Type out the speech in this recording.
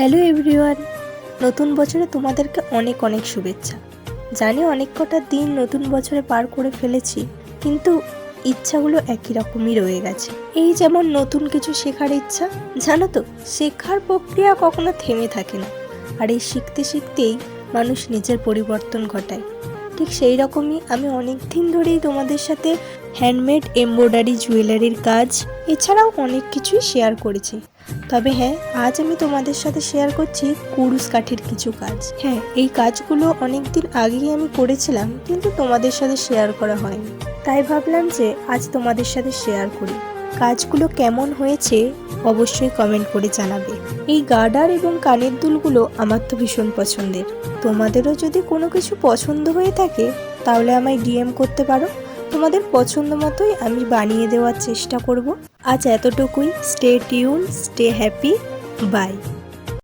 Hello everyone, নতুন বছরে তোমাদেরকে অনেক অনেক শুভেচ্ছা। জানি অনেক কটা দিন নতুন বছরে পার করে ফেলেছি, কিন্তু ইচ্ছাগুলো একই রকমই রয়ে গেছে। এই যেমন নতুন কিছু শেখার ইচ্ছা, জানো তো শেখার প্রক্রিয়া কখনো থেমে থাকে না, আর এই শিখতে শিখতেই মানুষ নিজের পরিবর্তন ঘটায়। ঠিক সেই রকমই আমি অনেক দিন ধরেই তোমাদের সাথে হ্যান্ডমেড এমব্রয়ডারি জুয়েলারির কাজ এছাড়াও অনেক কিছুই শেয়ার করেছি। তবে হ্যাঁ, আজ আমি তোমাদের সাথে শেয়ার করছি কুরুশ কাঠের কিছু কাজ। হ্যাঁ, এই কাজগুলো অনেক দিন আগেই আমি করেছিলাম, কিন্তু তোমাদের সাথে শেয়ার করা হয়নি, তাই ভাবলাম যে আজ তোমাদের সাথে শেয়ার করি। কাজগুলো কেমন হয়েছে অবশ্যই কমেন্ট করে জানাবে। এই গার্ডার এবং কানের দুলগুলো আমার তো ভীষণ পছন্দের। তোমাদেরও যদি কোনো কিছু পছন্দ হয়ে থাকে তাহলে আমায় ডিএম করতে পারো। তোমাদের পছন্দ মতোই আমি বানিয়ে দেওয়ার চেষ্টা করব। আজ এতটুকুই। Stay tuned, stay happy, by.